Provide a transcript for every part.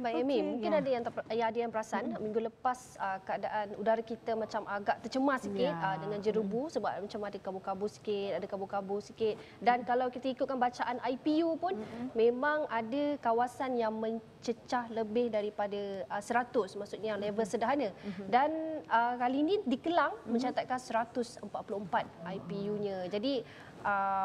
Baik Amy, mungkin ada yang perasan minggu lepas keadaan udara kita macam agak tercemar sikit dengan jerebu sebab macam ada kabut-kabut sikit dan kalau kita ikutkan bacaan IPU pun memang ada kawasan yang mencecah lebih daripada 100, maksudnya level sederhana dan kali ini di Kelang mencatatkan 144 IPU-nya. Jadi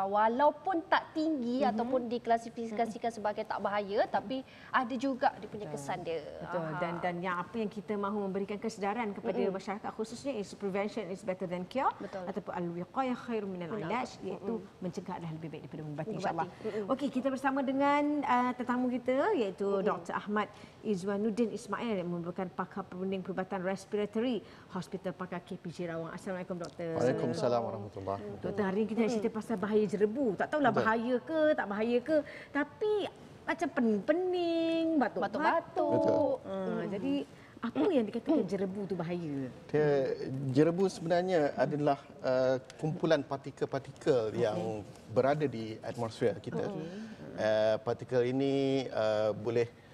walaupun tak tinggi ataupun diklasifikasikan sebagai tak bahaya, tapi ada juga dia punya kesan dia. Betul. Dan yang apa yang kita mahu memberikan kesedaran kepada masyarakat khususnya is prevention is better than cure. Betul. Ataupun al-wiqayah khairun minal ilaj, iaitu mencegah adalah lebih baik daripada mengubati, insya-Allah. Okey, kita bersama dengan tetamu kita iaitu Dr. Ahmad Izwanuddin Ismail yang merupakan pakar perbanding perubatan respiratory Hospital Pakar KPJ Rawang. Assalamualaikum doktor. Waalaikumsalam warahmatullahi wabarakatuh. Doktor, hari ini kita nak cerita pasal bahaya jerebu. Tak tahulah bahaya ke, tak bahaya ke, tapi macam pening-pening, batuk-batuk. Jadi apa yang dikatakan jerebu tu bahaya? Jerebu sebenarnya adalah kumpulan partikel-partikel yang berada di atmosfer kita. Partikel ini boleh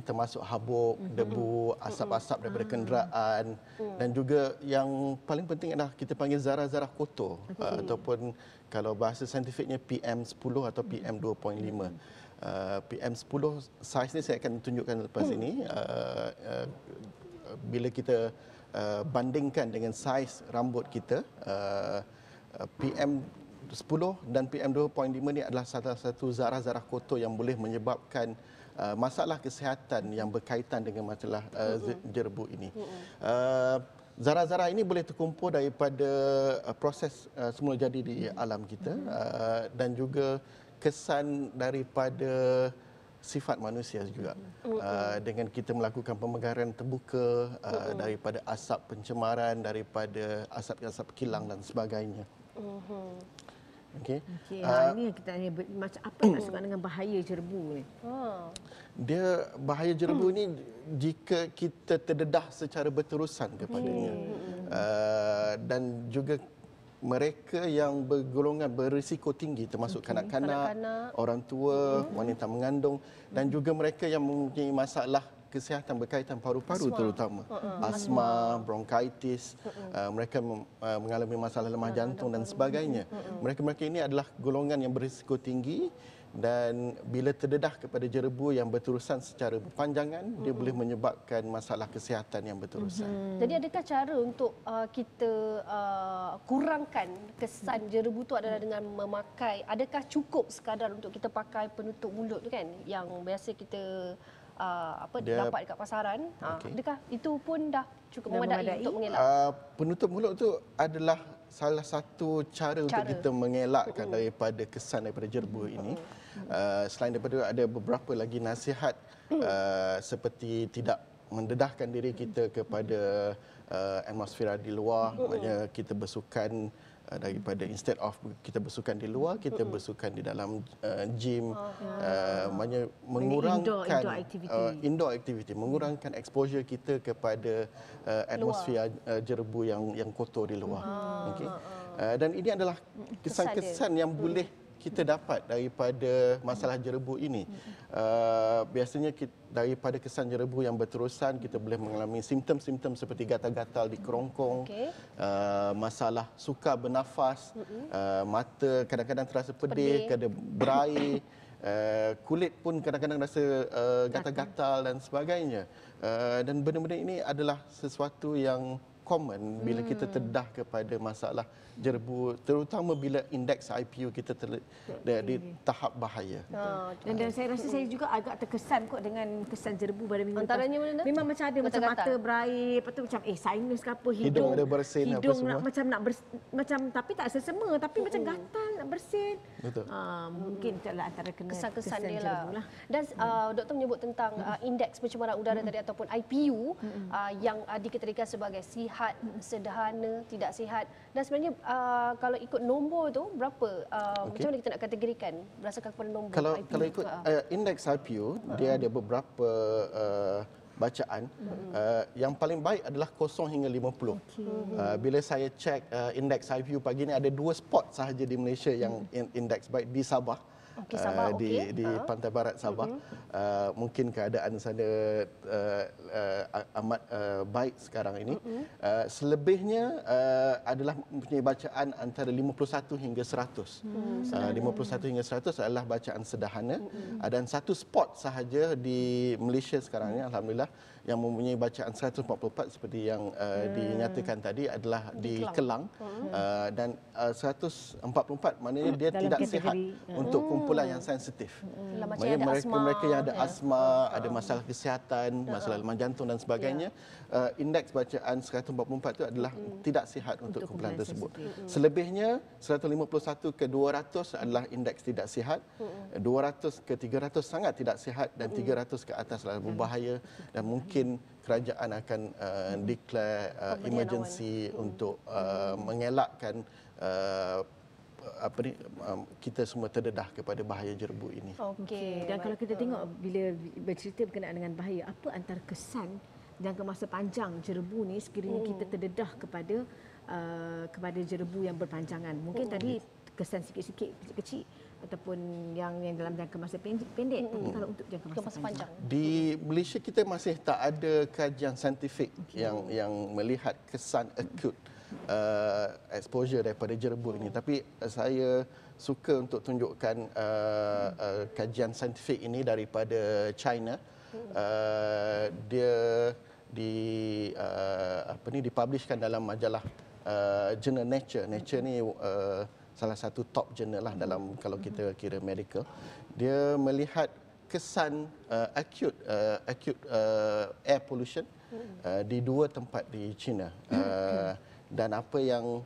termasuk habuk, debu, asap-asap daripada kenderaan dan juga yang paling penting adalah kita panggil zarah-zarah kotor ataupun kalau bahasa saintifiknya PM10 atau PM2.5. PM10 saiz ni saya akan tunjukkan lepas ini. Bila kita bandingkan dengan saiz rambut kita, PM10 dan PM2.5 ni adalah salah satu zarah-zarah kotor yang boleh menyebabkan masalah kesihatan yang berkaitan dengan masalah jerebu ini. Zarah-zarah ini boleh terkumpul daripada proses semula jadi di alam kita dan juga kesan daripada sifat manusia juga. Dengan kita melakukan pemekaran terbuka daripada asap pencemaran, daripada asap-asap kilang dan sebagainya. Okey. Ini yang kita tanya macam apa yang maksudkan dengan bahaya jerebu ni? Dia bahaya jerebu ni jika kita terdedah secara berterusan kepadanya. Dan juga mereka yang bergolongan berisiko tinggi termasuk kanak-kanak, orang tua, wanita mengandung dan juga mereka yang mempunyai masalah kesihatan berkaitan paru-paru terutama asma, bronkitis, mereka mengalami masalah lemah jantung dan sebagainya. Mereka ini adalah golongan yang berisiko tinggi dan bila terdedah kepada jerebu yang berterusan secara berpanjangan dia boleh menyebabkan masalah kesihatan yang berterusan. Jadi adakah cara untuk kita kurangkan kesan jerebu tu adalah dengan memakai, adakah cukup sekadar untuk kita pakai penutup mulut tu kan yang biasa kita dapat dekat pasaran, adakah itu pun dah cukup memadai untuk mengelak? Penutup mulut tu adalah salah satu cara untuk kita mengelakkan daripada kesan daripada jerebu ini. Selain daripada ada beberapa lagi nasihat seperti tidak mendedahkan diri kita kepada atmosfera di luar, maknanya kita bersukan daripada instead of kita bersukan di luar, kita bersukan di dalam gym, maknanya mengurangkan indoor activity, mengurangkan exposure kita kepada atmosfera jerebu yang kotor di luar. Okay. Dan ini adalah kesan-kesan yang boleh kita dapat daripada masalah jerebu ini. Biasanya daripada kesan jerebu yang berterusan, kita boleh mengalami simptom-simptom seperti gatal-gatal di kerongkong, masalah sukar bernafas, mata kadang-kadang terasa pedih, kadang berair, kulit pun kadang-kadang rasa gatal-gatal dan sebagainya. Dan benda-benda ini adalah sesuatu yang common bila kita terdedah kepada masalah jerebu, terutama bila indeks IPU kita di tahap bahaya. Dan saya rasa saya juga agak terkesan kot dengan kesan jerebu pada minggu Antaranya mana? Memang macam ada macam mata berair, lepas tu macam sinus ke apa, hidung ada bersin apa semua. Macam nak macam tapi tak sesama, tapi macam gatal nak bersin. Betul. Mungkin itulah antara kesan-kesan dia lah. Dan doktor menyebut tentang indeks pencemaran udara tadi ataupun IPU yang dikategorikan sebagai sihat, sederhana, tidak sihat. Dan sebenarnya kalau ikut nombor tu berapa? Macam mana kita nak kategorikan berdasarkan kepada nombor IPU? Kalau ikut indeks IPU, dia ada beberapa bacaan. Yang paling baik adalah 0 hingga 50. Bila saya cek indeks IPU pagi ni, ada 2 spot sahaja di Malaysia yang indeks baik di Sabah. Sabah, di pantai barat Sabah. Mungkin keadaan sana amat baik sekarang ini. Selebihnya adalah mempunyai bacaan antara 51 hingga 100. 51 hingga 100 adalah bacaan sederhana. Dan satu spot sahaja di Malaysia sekarang ini, alhamdulillah, yang mempunyai bacaan 144 seperti yang dinyatakan tadi adalah di Kelang. Dan 144 maknanya dia dalam tidak kategori, sihat untuk kumpulan yang sensitif. Mereka yang ada asma, ada masalah kesihatan, masalah lemah jantung dan sebagainya, indeks bacaan 144 itu adalah tidak sihat untuk kumpulan tersebut. Selebihnya 151 ke 200 adalah indeks tidak sihat, 200 ke 300 sangat tidak sihat, dan 300 ke atas adalah berbahaya, dan mungkin kerajaan akan declare emergency untuk mengelakkan kita semua terdedah kepada bahaya jerbu ini. Okey. Dan kalau kita tengok bila bercerita berkenaan dengan bahaya, apa antara kesan jangka masa panjang jerbu ni sekiranya kita terdedah kepada jerbu yang berpanjangan? Mungkin tadi kesan sikit-sikit kecil-kecil ataupun yang dalam jangka masa pendek, tapi kalau untuk jangka masa panjang. Di Malaysia kita masih tak ada kajian saintifik yang melihat kesan akut exposure daripada jerbu ini, tapi saya suka untuk tunjukkan kajian saintifik ini daripada China. Dia dipublishkan dalam majalah jurnal Nature. Nature ni salah satu top jurnal lah dalam kalau kita kira medical. Dia melihat kesan acute air pollution di dua tempat di China. Dan apa yang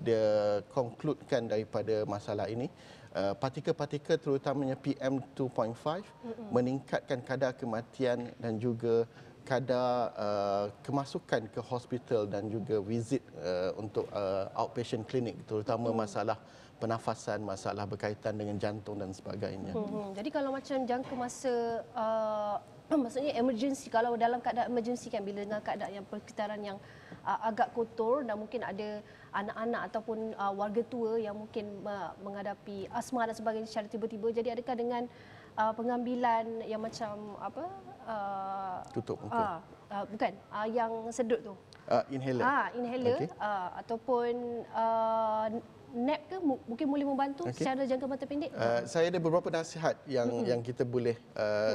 dia concludekan daripada masalah ini, partikel-partikel terutamanya PM2.5 meningkatkan kadar kematian dan juga kadar kemasukan ke hospital dan juga visit untuk outpatient clinic, terutama masalah pernafasan, masalah berkaitan dengan jantung dan sebagainya. Jadi kalau macam jangka masa maksudnya emergency, kalau dalam keadaan emergency kan, bila dengan keadaan yang persekitaran yang agak kotor dan mungkin ada anak-anak ataupun warga tua yang mungkin menghadapi asma dan sebagainya secara tiba-tiba, jadi adakah dengan pengambilan yang macam tutup muka. Bukan, yang sedut tu. Inhaler. Inhaler ataupun nap ke mungkin boleh membantu secara jangka masa pendek? Saya ada beberapa nasihat yang kita boleh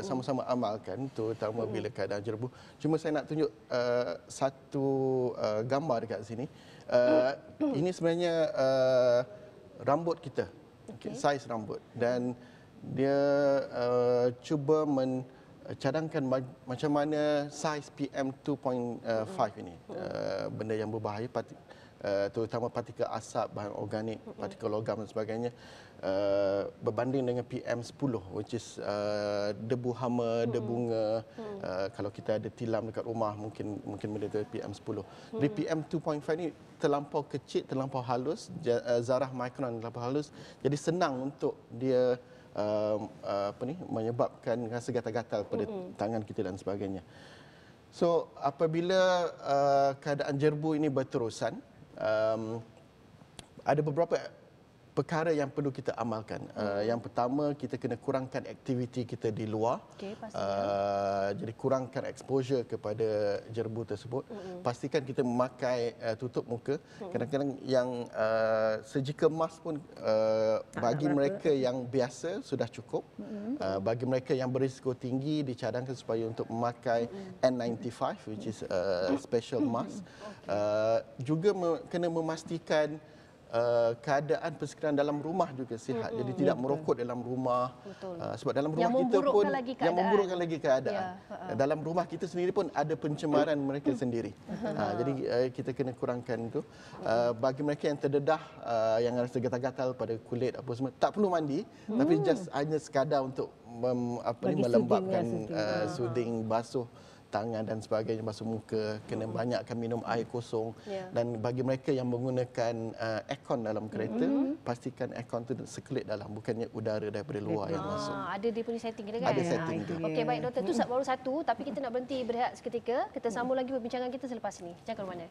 sama-sama amalkan, terutama bila keadaan jerbu. Cuma saya nak tunjuk satu gambar dekat sini. Ini sebenarnya rambut kita, saiz rambut, dan dia cuba cadangkan macam mana saiz PM2.5 ini, benda yang berbahaya, terutama partikel asap, bahan organik, partikel logam dan sebagainya, berbanding dengan PM10, which is debu hama, debunga. Kalau kita ada tilam dekat rumah, mungkin benda itu PM10. Jadi PM2.5 ni terlampau kecil, terlampau halus, zarah mikron terlampau halus, jadi senang untuk dia menyebabkan rasa gatal-gatal pada tangan kita dan sebagainya. So apabila keadaan jerbu ini berterusan, ada beberapa perkara yang perlu kita amalkan. Yang pertama, kita kena kurangkan aktiviti kita di luar. Jadi kurangkan exposure kepada jerbu tersebut. Pastikan kita memakai tutup muka. Kadang-kadang yang surgical mask pun bagi mereka yang biasa sudah cukup. Bagi mereka yang berisiko tinggi dicadangkan supaya untuk memakai N95, which is special mask. Juga kena memastikan keadaan persekitaran dalam rumah juga sihat. Jadi tidak merokok dalam rumah. Sebab dalam rumah kita pun yang memburukkan lagi keadaan. Dalam rumah kita sendiri pun ada pencemaran mereka sendiri. Jadi kita kena kurangkan itu. Bagi mereka yang terdedah, yang rasa gatal-gatal pada kulit apa semua, tak perlu mandi, tapi just hanya sekadar untuk melembabkan, soothing, basuh tangan dan sebagainya, basuh muka, kena banyakkan minum air kosong. Dan bagi mereka yang menggunakan aircon dalam kereta, pastikan aircon itu sekelip dalam, bukannya udara daripada luar yang masuk. Ada dia punya setting dia kan? Ada setting itu. Okey, baik doktor, itu baru satu, tapi kita nak berhenti berehat seketika. Kita sambung lagi perbincangan kita selepas ini. Jangan ke mana.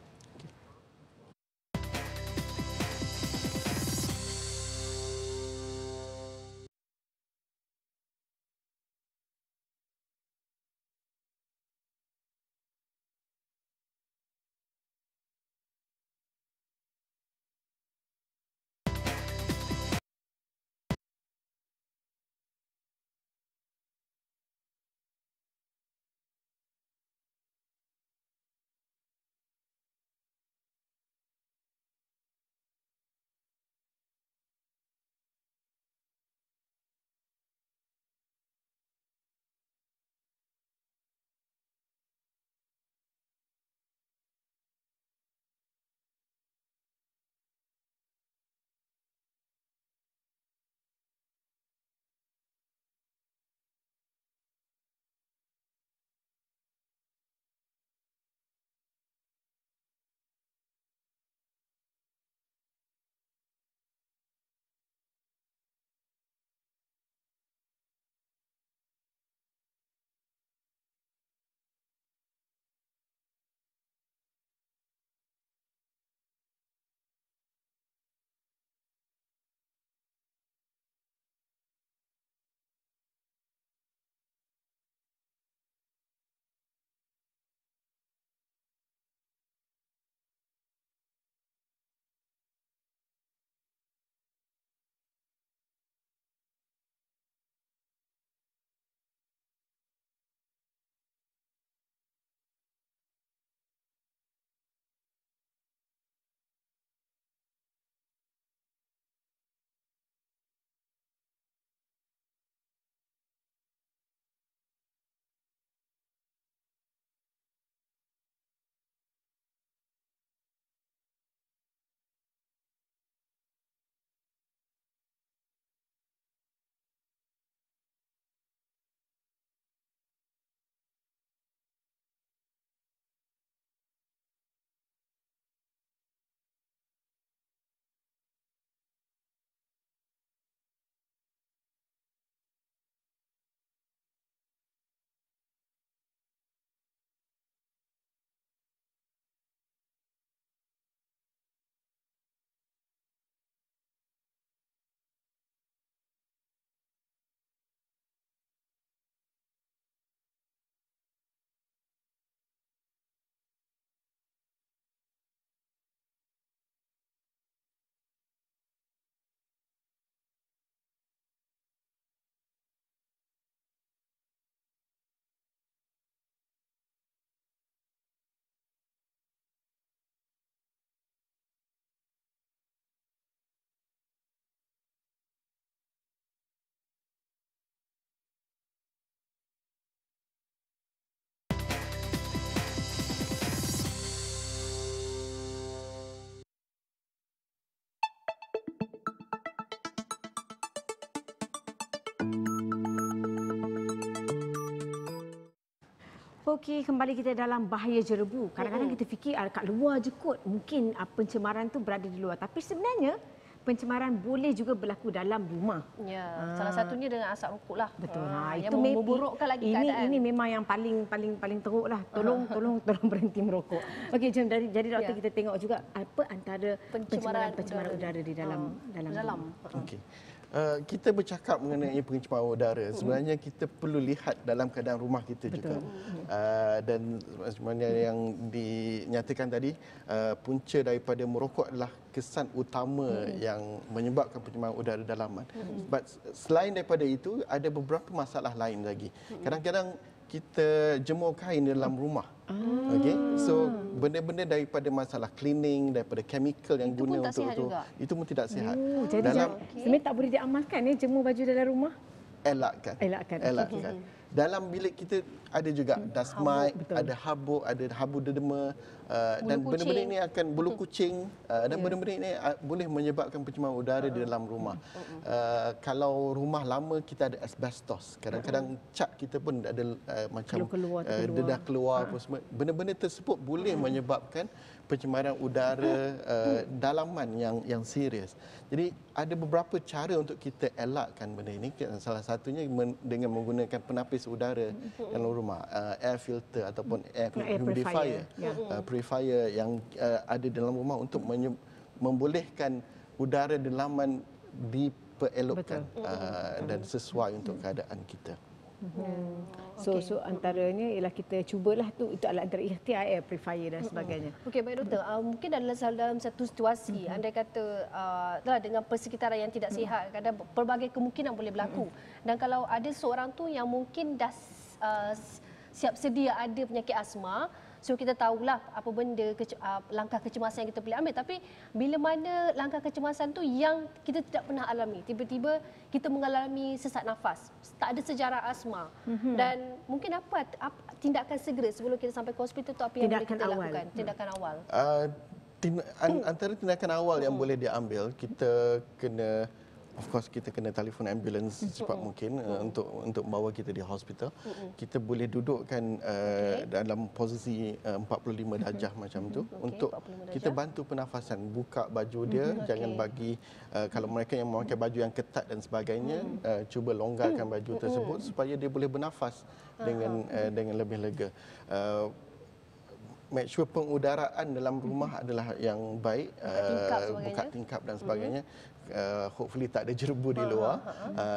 Okey, kembali kita dalam bahaya jerebu. Kadang-kadang kita fikir kat luar je kot. Mungkin pencemaran tu berada di luar. Tapi sebenarnya pencemaran boleh juga berlaku dalam rumah. Ya, salah satunya dengan asap rokok lah. Betul. Yang memburukkan lagi keadaan. Ini memang yang paling teruk lah. Tolong berhenti merokok. Okey, jom jadi doktor kita tengok juga apa antara pencemaran udara di dalam rumah. Okey. Kita bercakap mengenai pencemaran udara. Sebenarnya kita perlu lihat dalam keadaan rumah kita juga. Dan sebenarnya yang dinyatakan tadi, punca daripada merokok adalah kesan utama yang menyebabkan pencemaran udara dalaman. But selain daripada itu, ada beberapa masalah lain lagi. Kadang-kadang kita jemur kain dalam rumah. Okey. So benda-benda daripada masalah cleaning, daripada chemical yang itu guna pun untuk itu, itu pun tidak sihat. Jadi sebenarnya tak boleh diamalkan jemur baju dalam rumah. Elakkan. Okay. Dalam bilik kita ada juga dust mite, ada habuk, ada habu derma, dan benda-benda ini akan bulu kucing, dan benda-benda ini boleh menyebabkan pencemaran udara di dalam rumah. Kalau rumah lama kita ada asbestos, kadang-kadang cat kita pun ada macam dedah keluar apa semua. Benda-benda tersebut boleh menyebabkan pencemaran udara dalaman yang serius. Jadi ada beberapa cara untuk kita elakkan benda ini. Salah satunya dengan menggunakan penapis udara dalam rumah, air filter ataupun air humidifier, purifier yang ada dalam rumah untuk membolehkan udara dalaman diperelokkan dan sesuai untuk keadaan kita. So antaranya ialah kita cubalah itu adalah antara ikhtiar air purifier dan sebagainya. Okey, baik doktor. Mungkin dalam satu situasi andai kata dengan persekitaran yang tidak sihat, kadang pelbagai kemungkinan boleh berlaku. Dan kalau ada seorang tu yang mungkin dah siap sedia ada penyakit asma, so kita tahulah apa benda langkah kecemasan yang kita boleh ambil. Tapi bila mana langkah kecemasan tu yang kita tidak pernah alami, tiba-tiba kita mengalami sesak nafas, tak ada sejarah asma, dan mungkin apa tindakan segera sebelum kita sampai ke hospital tu, apa yang boleh kita lakukan? Tindakan awal. Antara tindakan awal yang boleh diambil, kita kena, of course, kita kena telefon ambulans secepat mungkin untuk bawa kita di hospital. Kita boleh dudukkan dalam posisi 45 darjah macam tu untuk kita bantu pernafasan, buka baju dia, jangan bagi kalau mereka yang memakai baju yang ketat dan sebagainya, cuba longgarkan baju tersebut supaya dia boleh bernafas dengan lebih lega. Make sure pengudaraan dalam rumah adalah yang baik, buka tingkap dan sebagainya. Hopefully tak ada jerebu di luar,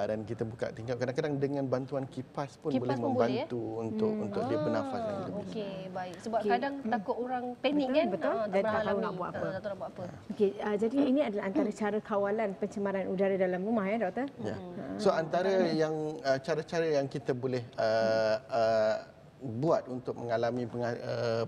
dan kita buka tingkap. Kadang-kadang dengan bantuan kipas pun boleh membantu untuk dia bernafas yang lebih. Okey, baik. Sebab kadang takut orang panik kan. Betul. Dan tak tahu nak buat apa. Okey, jadi ini adalah antara cara kawalan pencemaran udara dalam rumah doktor. Ya. So antara yang cara-cara yang kita boleh buat untuk mengalami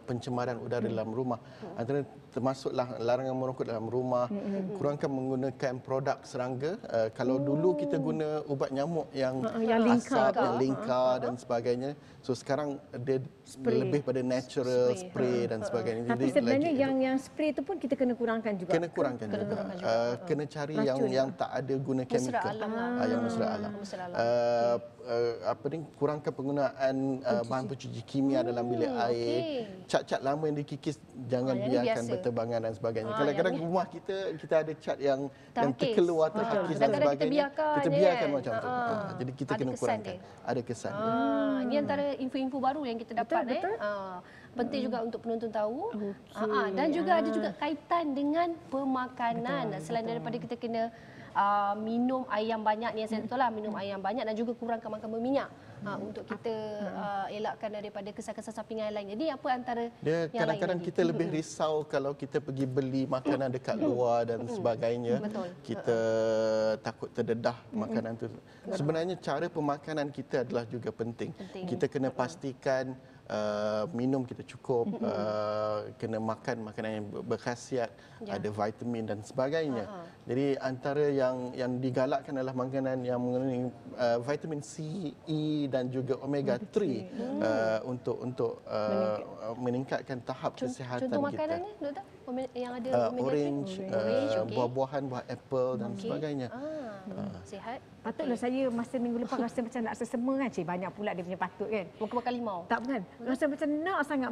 pencemaran udara dalam rumah, antara termasuklah larangan merokok dalam rumah, kurangkan menggunakan produk serangga. Kalau dulu kita guna ubat nyamuk yang asap, yang lingkar dan sebagainya, so sekarang dia lebih pada natural, spray dan sebagainya. Tapi sebenarnya yang spray itu pun kita kena kurangkan juga. Kena kurangkan juga. Kena cari yang tak ada guna chemical, yang mesra alam. Kurangkan penggunaan bahan pencuci kimia dalam bilik air. Cat-cat lama yang dikikis jangan biarkan berterbangan dan sebagainya. Kadang-kadang rumah kita ada cat yang terkeluar, terhakis dan sebagainya. Kita biarkan macam tu. Jadi kita kena kurangkan. Ada kesan. Ini antara info-info baru yang kita dapat. Penting juga untuk penonton tahu. Dan juga ada juga kaitan dengan pemakanan. Selain daripada kita kena minum air yang banyak ni, saya betul lah, minum air yang banyak dan juga kurangkan makan berminyak untuk kita elakkan daripada kesan-kesan sampingan lain. Jadi apa antara dia kadang-kadang kita lebih risau kalau kita pergi beli makanan dekat luar dan sebagainya. Kita takut terdedah makanan tu. Sebenarnya cara pemakanan kita adalah juga penting. Kita kena pastikan minum kita cukup, kena makan makanan yang berkhasiat, ada vitamin dan sebagainya. Jadi antara yang digalakkan adalah makanan yang mengandung vitamin C, E dan juga omega 3 untuk meningkatkan tahap kesihatan kita. Contoh makanan ni, doktor, yang ada omega 3? Orange, buah-buahan, buah apple dan sebagainya. Sihat. Patutlah saya masa minggu lepas rasa macam nak sesema kan. Cik, banyak pula dia punya patut kan. Muka makan limau. Tak bukan. Rasa macam nak sangat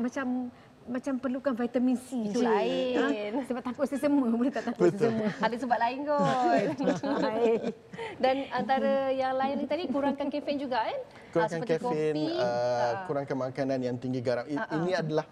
macam perlukan vitamin C. Itu je. lain. Sebab takut sesema. Boleh tak takut sesema? Ada sebab lain kot. Dan antara yang lain tadi kurangkan kafein juga kan? Kurangkan Seperti kafein, kopi. kurangkan makanan yang tinggi garam. Ini adalah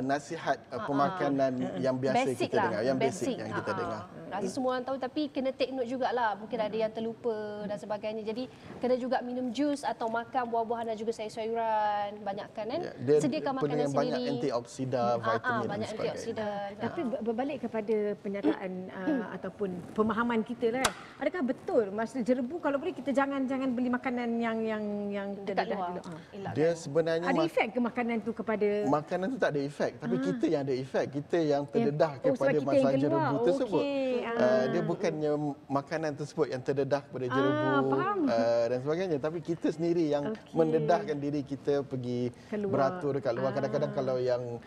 nasihat pemakanan yang biasa Basic kita lah. dengar, yang basic yang kita dengar. Rasa semua orang tahu tapi kena take note jugalah. Mungkin ada yang terlupa dan sebagainya. Jadi kena juga minum jus atau makan buah-buahan dan juga sayur-sayuran. Banyakkan kan? Dia Sediakan perlu makanan yang banyak sendiri. antioksidan, vitamin dan Banyak sebagainya. antioksidan. Tapi berbalik kepada penyataan ataupun pemahaman kita lah. Adakah betul masa jerebu kalau boleh kita jangan beli makanan yang Dekat terdedah luar. dulu. Elakkan. Dia sebenarnya Ada efek ke makanan tu kepada makanan tu tak ada efek, tapi kita yang ada efek, kita yang terdedah sebab kepada kita yang masalah keluar. jerebu tersebut. Okey. Dia bukannya makanan tersebut yang terdedah kepada jerebu faham. dan sebagainya, tapi kita sendiri yang mendedahkan diri kita pergi Keluar. beratur dekat luar. Kadang-kadang kalau yang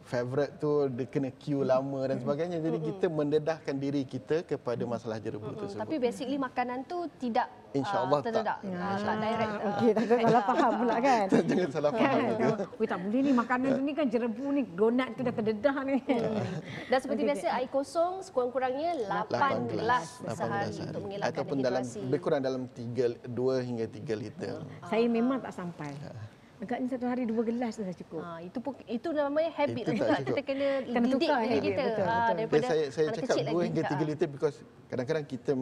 favorite tu dia kena queue lama dan sebagainya, jadi kita mendedahkan diri kita kepada masalah jerebu tersebut. Tapi basically makanan tu tidak InsyaAllah tak. terdedak. Tak direct. Okey, takut salah faham pula kan. Jangan salah faham itu. Weh, tak boleh ni makanan tu ni kan jerebu ni, donat tu dah terdedah ni. Dan seperti biasa air kosong sekurang-kurangnya 8 gelas 8 sehari gelas untuk mengelakkan ataupun dalam dehidrasi. lebih kurang dalam 2 hingga 3 liter. Saya memang tak sampai. Agaknya satu hari 2 gelas dah cukup. Itu namanya habit Itu tak juga. cukup. Kita kena Kena didik tukar diri habit, kita. betul. Daripada Saya anak cakap kecil 2 lagi. hingga 3 liter because kadang-kadang kita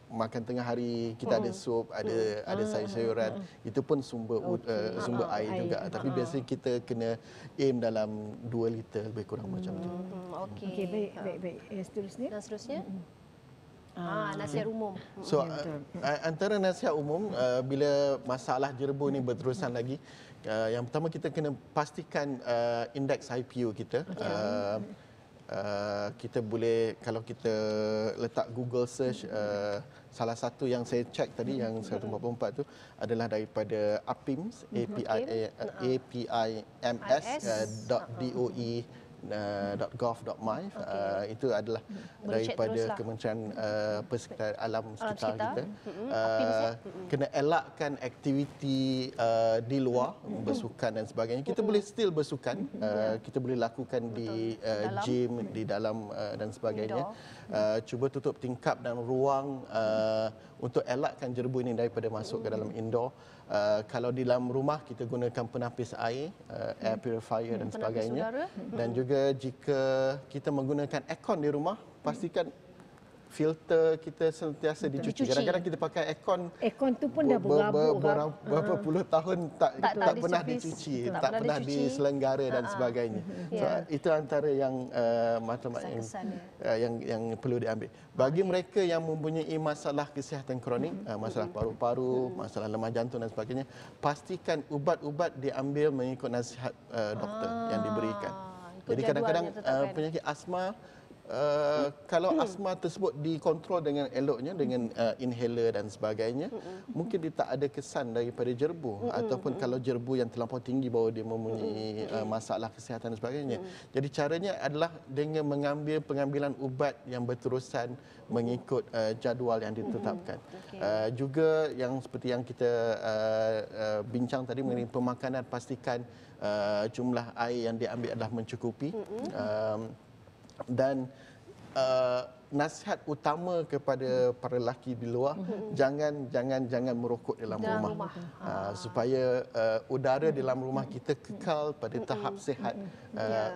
makan tengah hari, kita ada sup, ada sayur-sayuran, itu pun sumber air juga. Tapi biasanya kita kena aim dalam 2 liter lebih kurang macam tu. Okey. Okey, baik. Yang seterusnya? Dan seterusnya? Nasihat umum. So antara nasihat umum bila masalah jerebu ni berterusan lagi, yang pertama kita kena pastikan indeks IPU kita. Kita boleh, kalau kita letak Google search, salah satu yang saya check tadi yang 144 tu adalah daripada APIMS, apims.doe.gov.my. Itu adalah daripada Kementerian Persekitaran Alam Sekitar kita. Kena elakkan aktiviti di luar, bersukan dan sebagainya. Kita boleh still bersukan, kita boleh lakukan di gym, di dalam dan sebagainya. Cuba tutup tingkap dan ruang untuk elakkan jerebu ini daripada masuk ke dalam indoor. Kalau di dalam rumah kita gunakan penapis air, air purifier dan sebagainya. Dan juga jika kita menggunakan aircon di rumah, pastikan filter kita sentiasa dicuci. Kadang-kadang kita pakai aircon tu pun dah berabuk. berapa puluh tahun tak pernah dicuci, tak pernah diselenggara dan sebagainya. So, itu antara yang matlamat yang perlu diambil. Bagi mereka yang mempunyai masalah kesihatan kronik, masalah paru-paru, masalah lemah jantung dan sebagainya, pastikan ubat-ubat diambil mengikut nasihat doktor yang diberikan. Jadi kadang-kadang penyakit asma, kalau asma tersebut dikontrol dengan eloknya dengan inhaler dan sebagainya, mungkin dia tak ada kesan daripada jerebu, ataupun kalau jerebu yang terlampau tinggi bahawa dia mempunyai masalah kesihatan dan sebagainya. Jadi caranya adalah dengan mengambil pengambilan ubat yang berterusan mengikut jadual yang ditetapkan. Juga yang seperti yang kita bincang tadi mengenai pemakanan, pastikan jumlah air yang diambil adalah mencukupi. Dan nasihat utama kepada para lelaki di luar, jangan merokok dalam rumah. Supaya udara dalam rumah kita kekal pada tahap sihat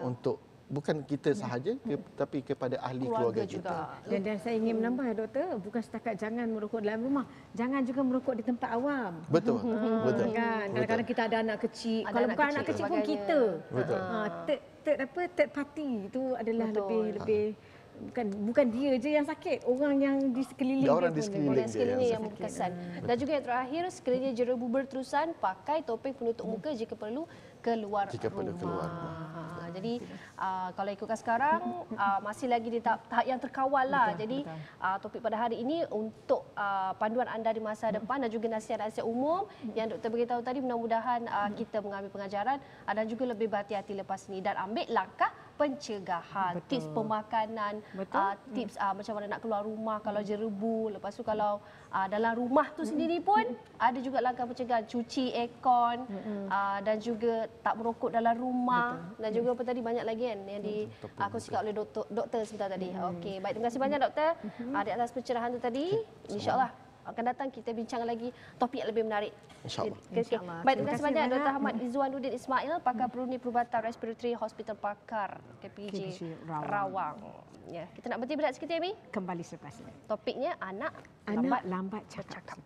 untuk bukan kita sahaja tapi kepada ahli keluarga kita. Dan saya ingin menambah ya doktor, bukan setakat jangan merokok dalam rumah, jangan juga merokok di tempat awam. Betul. Betul. Kan kadang-kadang kita ada anak kecil, kalau bukan anak kecil pun kita. Betul. Third party itu adalah lebih bukan dia je yang sakit, orang yang di sekeliling orang dia di pun sekeliling yang berkesan. Dan juga yang terakhir, sekiranya jerebu berterusan, pakai topeng penutup muka jika perlu keluar rumah. Jadi kalau ikutkan sekarang masih lagi di tahap yang terkawal lah. Jadi topik pada hari ini untuk panduan anda di masa depan dan juga nasihat-nasihat umum yang doktor beritahu tadi, mudah-mudahan kita mengambil pengajaran dan juga lebih berhati-hati lepas ini dan ambil langkah pencegahan, Betul. tips pemakanan, tips macam mana nak keluar rumah kalau jerebu. Lepas tu kalau dalam rumah tu sendiri pun ada juga langkah pencegahan, cuci aircon dan juga tak merokok dalam rumah. Dan juga apa tadi banyak lagi kan yang dikongsikan oleh doktor sebentar tadi. Okey, baik, terima kasih banyak doktor di atas pencerahan tu tadi. InsyaAllah akan datang kita bincang lagi topik yang lebih menarik. InsyaAllah. Okay. Baik, terima kasih banyak Dr. Ahmad Izwanuddin Ismail, pakar perunding perubatan respiratory Hospital Pakar KPJ Rawang. Ya, kita nak berhenti berehat sikit ya, Mi? Kembali selepas ini. Topiknya anak Anak lambat cakap. bercakap.